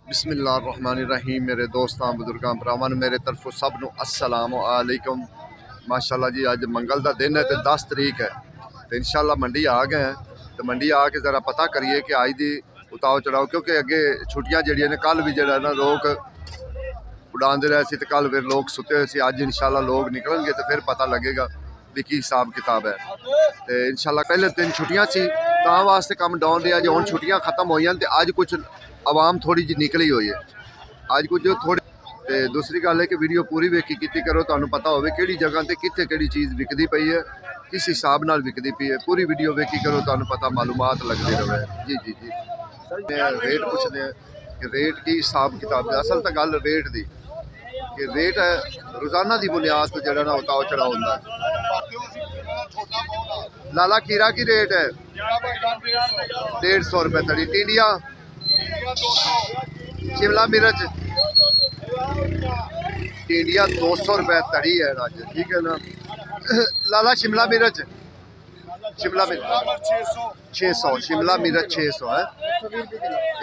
बिस्मिल्लाहिर्रहमानिर्रहीम। मेरे दोस्तों बुजुर्गों भरावां मेरे तरफों सब नूं अस्सलाम वालेकुम। माशाअल्लाह जी अज मंगल का दिन है तो 10 तरीक है तो इंशाअल्लाह मंडी आ गए हैं। तो मंडी आके ज़रा पता करिए कि अज की उताव चढ़ाओ, क्योंकि अगे छुट्टियां जड़ियां ने कल भी जरा ना लोग उड़ाते रहे थे, तो कल फिर लोग सुते हुए थे। अज इंशाअल्लाह लोग निकलेंगे तो फिर पता लगेगा भी की हिसाब किताब है। तो इंशाअल्लाह पहले दिन छुट्टियां सी तां वास्ते कम डाउन रहा जी। हुण छुट्टियां खत्म हो तो अज कुछ आवाम थोड़ी जी निकली हुई है अज कुछ थोड़ी। तो दूसरी गल है कि वीडियो पूरी वेखी की करो, तुहानू पता हो कि जगह पर कित्थे किहड़ी चीज़ विकदी पई है, किस हिसाब नाल विकदी पई है। पूरी वीडियो वेखी करो, तुहानू पता मालूमात लगती रहे। जी जी जी रेट पुछते हैं कि रेट की हिसाब किताब है। असल तो गल रेट की कि रेट है रोज़ाना की बुनियाद तो जरा ना उताव चढ़ाव होंदा है। लाला खीरा की रेट है 150 रुपये तड़ी। टिंडिया शिमला मिर्च टिंडिया 200 रुपये तड़ी है अज, ठीक है ना। लाला शिमला मिर्च 600, शिमला मिर्च 600 है।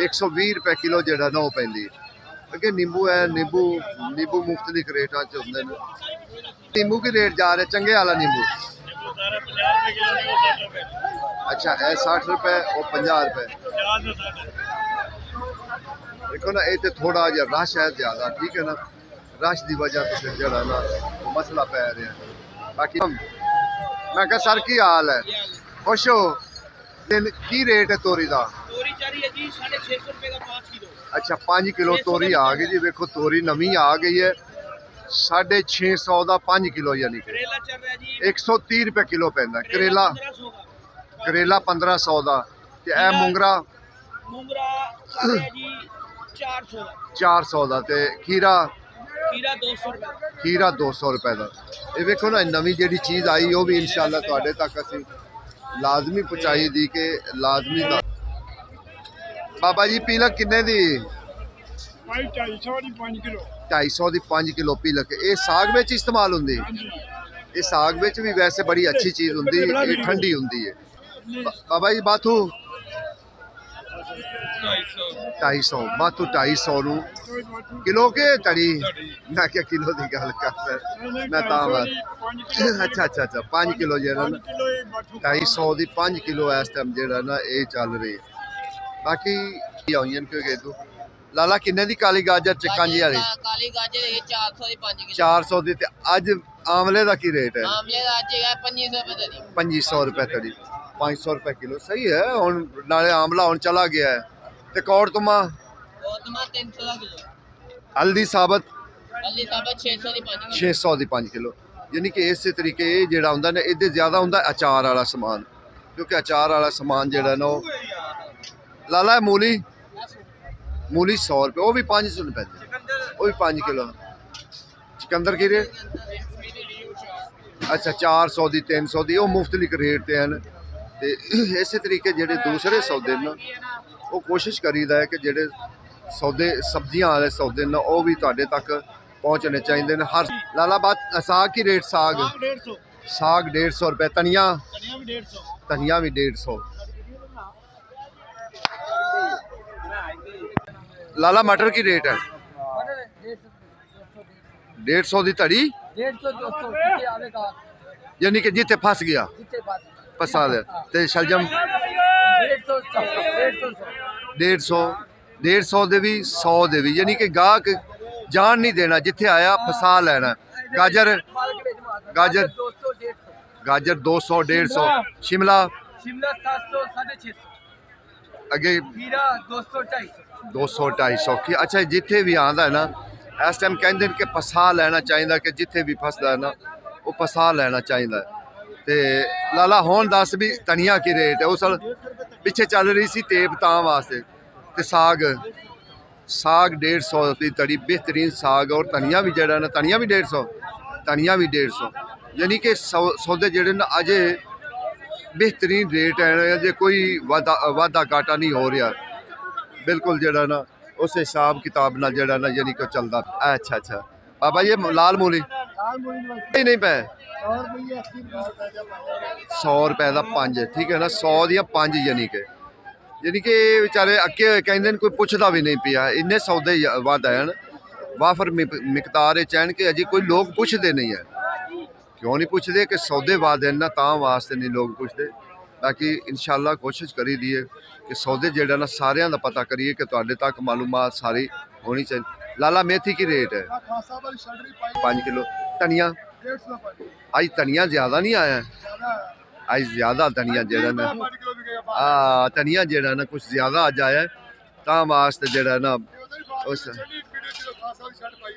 120 रुपये किलो जरा ना वो पैंदी। अगे नींबू है, नींबू मुख्तलिफ रेटा च होंदे ने। नींबू की रेट जा रहे चंगे वाला नींबू अच्छा है 60 रुपये और 50 रुपये। देखो ना ये तो थोड़ा जहा रश है ज़्यादा, ठीक है ना। रश की वजह तो फिर जरा ना मसला पै रहा है। बाकी मैं क्या सर की हाल है, खुश हो? की रेट है तोरी का? अच्छा 5 किलो तोरी आ गई जी। देखो तोरी नवी आ गई है 650 का 5 किलो, यानी कि 130 रुपये किलो पैंदा। करेला 1500 का। मुंगरा 400 का। खीरा 200 रुपये का। ये देखो ना नवी जी चीज़ आई वो भी इंशाअल्लाह तुहाडे तक असीं लाजमी पहुँचाई दी के लाजमी दा। बाबा जी पीलक किन्ने दी? 250 की 5 किलो पीलक। ये साग में इस्तेमाल होंगी? ये साग में भी वैसे बड़ी अच्छी चीज़ होंगी, ये ठंडी होंगी है। बाबा जी बाथू 250 बाथू 250 किलो के तड़ी। मैं क्या किलो की गल कर मैं अच्छा अच्छा अच्छा 5 किलो जरा ना 250 की 5 किलो इस टाइम जरा ना ये चल रही। बाकी आई क्योंकि तू लाला किन्ने दी काली गाजर कांजी वाली? 400 दी। अज आमले का की रेट है? 2500 रुपये तड़ी। 500 रुपये किलो सही है। हुण नाले आमला हुण चला गया है। ते कौड़ तुमा 300 हल्दी साबत 600 की 5 किलो। यानी कि इस तरीके जो होंगे ना ये ज़्यादा होंगे अचार वाला समान, क्योंकि अचार वाला समान जोड़ा ना लाला मूली 100 रुपये, वो भी 500 रुपये, वो भी 5 किलो। चुकंदर की रेट अच्छा 400 की 300 की, वो मुख्तलिफ रेट पे हैं। तो इस तरीके जोड़े दूसरे सौदे ना वो कोशिश करीदा है कि जोड़े सौदे सब्जियां वाले सौदे ना वो भी तुहाडे तक पहुँचने चाहिए। हर लाला बात साग की रेट साग 150 रुपये। धनिया भी 150। लाला मटर की रेट है 150 की धड़ी, यानी कि जिथे फस गया फसा लिया। तो शलजम 150 दे भी 100 दे भी, यानी कि गाहक जान नहीं देना, जिथे आया फसा लेना। गाजर 200 150। शिमला अगे 200 250। अच्छा जिथे भी आंदा है ना इस टाइम कहते हैं कि फसा लेना चाहिए, कि जिथे भी फसदा है ना वो फसा लेना चाहिए। तो लाला हुण दस भी धनिया की रेट है? उस पिछे चल रही सी टेप तां वास्ते। तो साग 150 की तड़ी, बेहतरीन साग। और धनिया भी जरा ना धनिया भी 150, यानी कि सौदे जड़े ना अजे बेहतरीन रेट है। अजे कोई वाधा घाटा नहीं हो रहा, बिल्कुल जरा ना उस हिसाब किताब ना जरा ना यानी कि चलता। अच्छा अच्छा बाबा ये लाल मूली नहीं पै 100 रुपये का 5, ठीक है ना। 100 दियाँ 5 यानी कि यानी कि बेचारे अक्के होए कहंदे न, कोई पुछदा भी नहीं पिया, इन्ने सौदे वध आए न वाफर मिकदार चैन के अजे कोई लोग पुछदे नहीं है। क्यों नहीं पुछदे कि सौदे वध हैं ना, तां वास्ते नहीं लोग पुछदे। बाकी इंशाअल्लाह कोशिश करी दी है कि सौदे जेड़ा ना सारियां दा पता करिए कि तुहाडे तक मालूमात सारी होनी चाहिए। लाला मेथी की रेट है 5 किलो। धनिया आज धनिया ज़्यादा नहीं आया, आज ज़्यादा धनिया जेड़ा ना धनिया जेड़ा ना कुछ ज़्यादा अज आया, तां वास्ते जेड़ा ना उस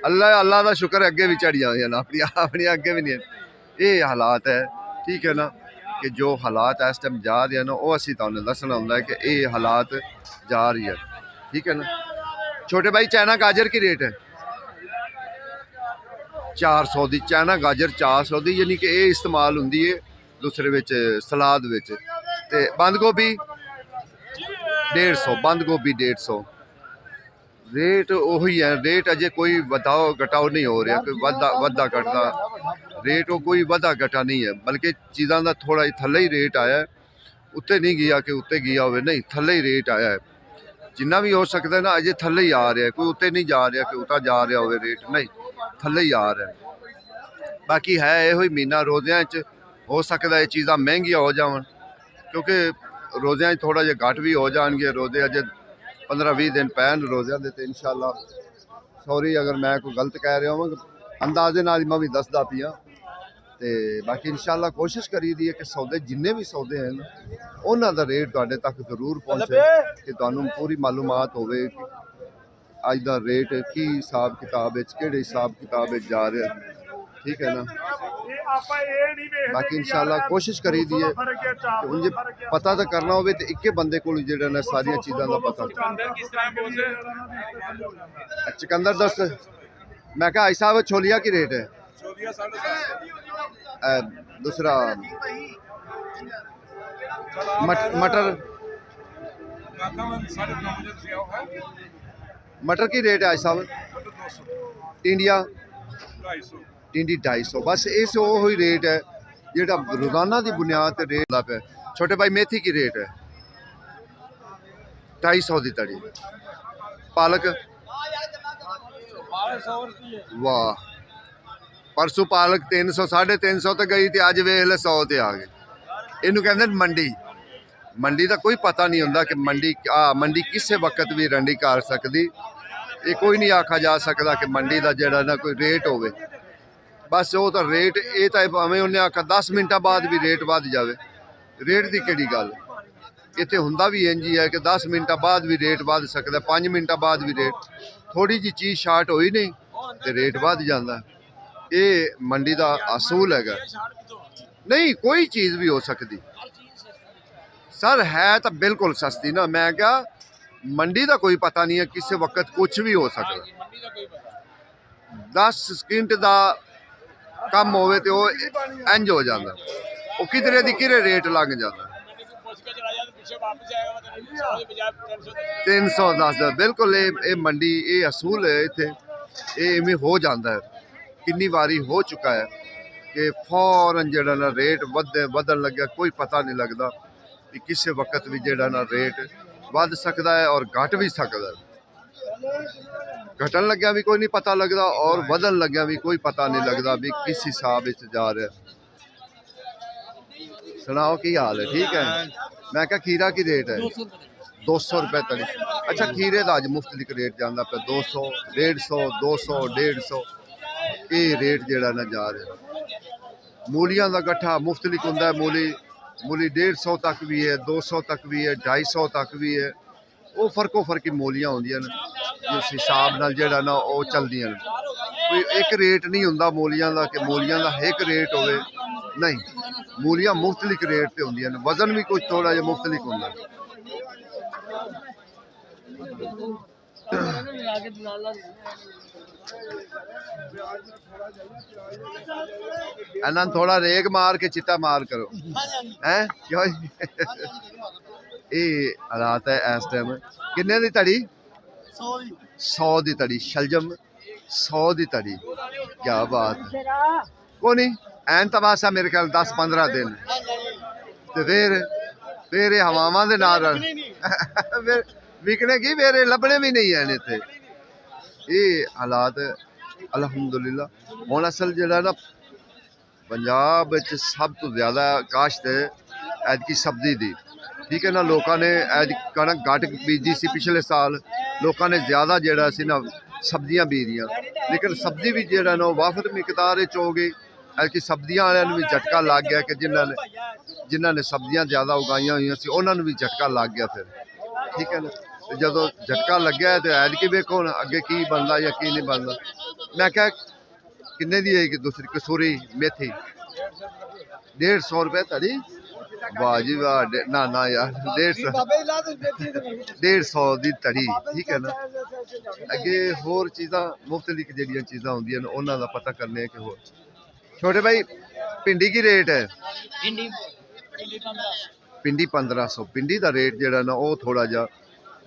अल्लाह अल्लाह का शुक्र है अगे भी चढ़िया हुई ना, अपनी अपनी अगे भी नहीं। ये हालात है, ठीक है ना, कि जो हालात इस टाइम जा रहे हैं ना, वो असी तुहानू दसना होंदा है कि ये हालात जा रही है, ठीक है ना। छोटे भाई चाइना गाजर की रेट है 400 की, चाइना गाजर 400 की, यानी कि ये इस्तेमाल होंदी है दूसरे विच सलाद विच। ते बंद गोभी 150, बंद गोभी 150। रेट उही है, रेट अजे कोई वधाओ घटाओ नहीं हो रहा, कोई वाधा घटदा रेट वो कोई वाधा घटा नहीं है, बल्कि चीज़ों का थोड़ा थल्ले ही रेट आया है, उत्ते नहीं गया कि उत्ते गया हो, नहीं थल्ले ही रेट आया है। जिन्ना भी हो सकता है ना अजे थल्ले ही आ रहा है, कोई उत्ते नहीं जा रहा कि उत्ता जा रहा हो रेट, नहीं थल्ले ही आ रहा है। बाकी है यो ही महीना रोज़ियां हो सकता है चीज़ां महंगियां हो जावन, क्योंकि रोज़ियां थोड़ा जिहा घट भी हो जाएंगे। रोज़े अजे 15-20 दिन पैन रोज़ियां दे, इंशाअल्लाह सॉरी अगर मैं कोई गलत कह रहा हूँ, अंदाजे नाल मैं भी दसदा पिया। तो बाकी इंशाअल्लाह कोशिश करी दी है कि सौदे जिन्ने भी सौदे हैं उन्हों का रेट तुहाडे तक जरूर पहुँचे, कि तुहानू पूरी मालूमात होवे अज का रेट की हिसाब किताब किहड़े हिसाब किताब जा रहा, ठीक है ना। बाकी इंशाअल्लाह कोशिश करी दी है कि उंजे पता तो करना हो तो इक्के बंदे को जेड़ा ना सारिया चीज़ों का पता। चुकंदर दस, मैं कहा आई साहब छोलिया की रेट है, दूसरा मटर मटर की रेट है आज साहब, टिंडिया टिंडी 250। बस इस वो ही रेट है जेड़ा रोजाना की बुनियाद पर रेट पे। छोटे भाई मेथी की रेट है 250 की तड़ी। पालक वाह, परसों पालक 300 350 तो गई थी, अज वेख ले 100 ते आ गए। इनू कहते मंडी, मंडी का कोई पता नहीं होंदा कि मंडी किसी वक्त भी रंडी कर सकती। ये कोई नहीं आखा जा सकता कि मंडी का जेड़ा ना कोई रेट होवे, बस वो तो रेट ये तो भावें उन्हें आखा 10 मिनटा बाद भी रेट वध जाए, रेट की किहड़ी गल। इत्थे हुंदा भी इंज ही है कि 10 मिनटा बाद भी रेट वध सकता, 5 मिनटा बाद भी रेट, थोड़ी जी चीज़ शार्ट होई नहीं तो रेट वध जाता। ये मंडी का असूल है, नहीं कोई चीज़ भी हो सकती सर, है तो बिल्कुल सस्ती ना। मैं क्या मंडी का कोई पता नहीं है, किसी वक्त कुछ भी हो सकता। 10 सेकंड का कम होवे तो इंज हो जाता, वो किधरे दी किरे रेट लग जाता। 310 बिल्कुल ये मंडी ये असूल है, इतने ये इवें हो जाता है। कितनी बारी हो चुका है कि फौरन जेड़ा ना रेट वधन लग्या, कोई पता नहीं लगता कि किसी वक्त भी जेड़ा ना रेट वध सकता है और घट भी सकता है। घटन लग्या भी कोई नहीं पता लगता और वधन लग्या भी कोई पता नहीं लगता भी किस हिसाब जा रहा। सुनाओ की हाल है, ठीक है। मैं क्या खीरा की रेट है 200 रुपये तली। अच्छा खीरे का अज मुफ्तलिक रेट जाता पे 200 150 200 150 ये रेट जेड़ा ना जा रहा। मूलियां का गट्ठा मुफ्तलिक होंदा है, मूली 150 तक भी है, 200 तक भी है, 250 तक भी है। वो फर्को फर्की मूलियां होंदियां ने, जिस हिसाब नाल जेड़ा ना वो चलदियां ने। कोई एक रेट नहीं होंदा मूलियां का कि मूलियां का एक रेट होवे, नहीं मूलियां मुख्तलिफ रेट ते होंदियां ने, वजन भी कुछ थोड़ा जिहा मुख्तलिफ होंदा है। इन्हां थोड़ा रेग मार के चिट्टा मार करो हैं क्यों। ये हालात है इस टाइम। किन्ने दी तड़ी 100 दी तड़ी, शलजम 100 दी तड़ी, क्या बात है। को नहीं ऐन तमाशा मेरे ख्याल 10-15 दिन तो फिर ये हवावां दे नाल फिर विकने की फिर ये लभने भी नहीं है इत्थे। ये हालात अलहमदुलिल्लाह हुण असल जेह्ड़ा ना पंजाब विच सब तो ज़्यादा काश्त है ऐतकी सब्जी दी, ठीक है ना। लोगों ने कणक घट बीजी सी पिछले साल, लोगों ने ज़्यादा जेह्ड़ा सी ना सब्जियां बीजियां, लेकिन सब्जी भी जेह्ड़ा ना वाफद मिकदार च हो गई। ऐतकी सब्जियां वालियां नूं भी झटका लग गया कि जिन्हां ने सब्जियां ज़्यादा उगाइयां हुई सी उन्हां नूं भी झटका लग गया फिर, ठीक है ना। तो जदों झटका लग्या तो ऐतकी वेखो हुण अगे की बनदा या की नहीं बनदा। मैं क्या किन्ने दी है कि दूसरी कसूरी मेथी 150 रुपए तड़ी, वाह जी वाह। ना ना यार 150 दी तड़ी, ठीक है ना। अगे होर चीज़ां मुख्तलिफ जेह्ड़ियां चीज़ां होंदियां न उन्हां दा पता करने कि होर। छोटे भाई भिंडी की रेट है? भिंडी 1500। भिंडी का रेट जेह्ड़ा ना वो थोड़ा जा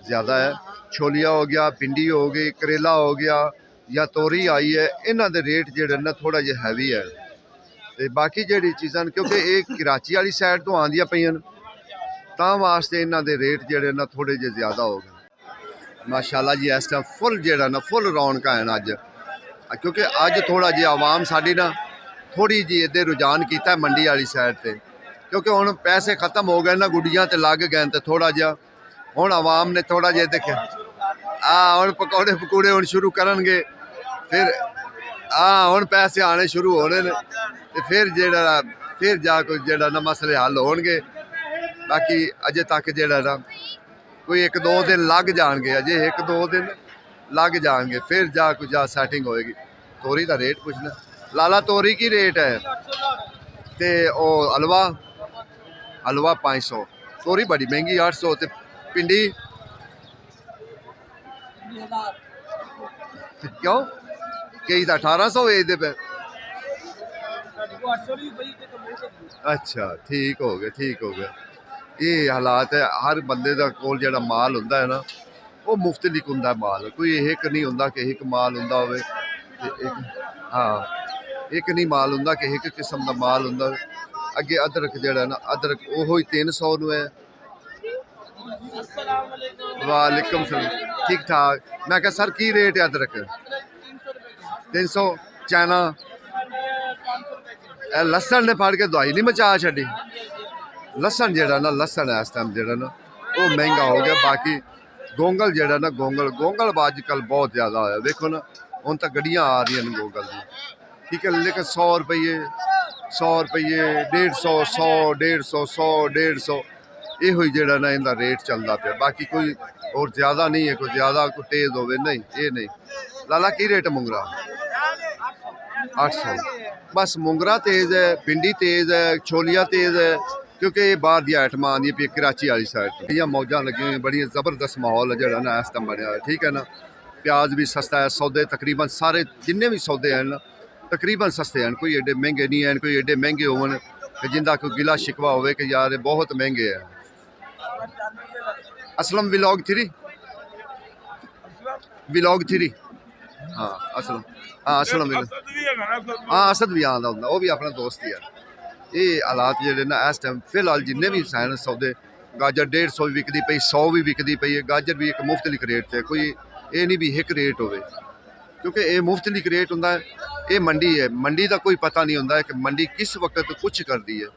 ज़्यादा है। छोलिया हो गया, भिंडी हो गई, करेला हो गया या तोरी आई है, इन्हां दे रेट जेह्ड़े ना थोड़ा जिहा हैवी है। ते बाकी जेह्ड़ी चीज़ां क्योंकि ये कराची वाली साइड तो आंदियां पईयां तां वास्ते इन्हां दे रेट जेह्ड़े ना थोड़े जे ज़्यादा हो गए। माशाल्लाह जी इस टाइम फुल जेह्ड़ा ना फुल रौनकां हैं अज, क्योंकि अज थोड़ा जिहा आवाम साडी ना थोड़ी जी इधर रुझान किया मंडी वाली साइड से, क्योंकि हुण पैसे खत्म हो गए ना, गुड्डियां ते लग गए तो थोड़ा जिहा हुण आवाम ने थोड़ा जिहा देखिया हुण पकौड़े पकूड़े हुण शुरू करनगे, फिर हुण पैसे आने शुरू होने ने ते फिर जा कोई जेह्ड़ा ना मसले हल होणगे। बाकी अजे तक जेह्ड़ा ना कोई 1-2 दिन लग जाएंगे, अजे 1-2 दिन लग जाएंगे, फिर जा कोई जा सैटिंग होएगी। तोरी का रेट पुछना लाला, तोरी की रेट है? ते ओ हलवा 500, तोरी बड़ी महंगी 800, ते भिंडी क्यों कई तो 1800 बेचते पे? अच्छा ठीक हो गया, ठीक हो गया। ये हालात है, हर बंदे का कोल जेह्ड़ा माल होंदा है ना वो मुफ्तलिफ होंदा माल, कोई एक नहीं होंदा कि एक माल होंदा होवे। हाँ एक नहीं माल होंदा कि एक किस्म का माल होंदा। अगे अदरक जेह्ड़ा ना अदरक ओहो ही 300 नूं है। वालेकुम सलाम, ठीक ठाक। मैं कहा सर की रेट है अदरक? 300। चाइना लसन ने फड़ के दवाई नहीं मचा छड़ी। लसन जेह्ड़ा ना लसन है इस टाइम जेह्ड़ा ना वो महंगा हो गया। बाकी गोंगल जेह्ड़ा ना गोंगल अजकल बहुत ज़्यादा होया, देखो ना हुण तां गड्डियां आ रही हैं गोंगल दी, ठीक है। लेकिन 100 रुपये 150, 100 इहो ही जेह्ड़ा ना इनका रेट चलता पे। बाकी कोई और ज़्यादा नहीं है, कोई ज़्यादा कोई तेज़ होवे नहीं, ये नहीं। लाला की रेट मुंगरा? 800। बस मुंगरा तेज़ है, भिंडी तेज़ है, छोलिया तेज़ है, क्योंकि ये बाहर दी आइटम आंदी पे कराची वाली साइड तो बड़ियां मौजां लगी हुई, बड़ी ज़बरदस्त माहौल है जेह्ड़ा ना इस टाइम बनया, ठीक है ना। प्याज भी सस्ता है, सौदे तकरीबन सारे जिन्ने भी सौदे हैं ना तकरीबन सस्ते हैं, कोई एडे महंगे नहीं हैं, कोई एडे महंगे होवन कि जिंदा कोई गिला शिकवा होवे कि यार बहुत महंगे है। असलम व्लॉग 3 हाँ असलम, हाँ असलम हाँ असद भी आंदा हुंदा, वो भी अपना दोस्त ही है। ये हालात जेह्ड़े ना इस टाइम फिलहाल जिन्ने भी सैन सौदे, गाजर 150 भी विकदी पई, 100 भी विकदी पई है। गाजर भी एक मुफ्तलिफ रेट से, कोई ये नहीं भी एक रेट होवे, क्योंकि ये मुफ्तलिफ रेट होंदा है। ये मंडी है, मंडी का कोई पता नहीं होंदा है कि मंडी किस वक्त कुछ करती है।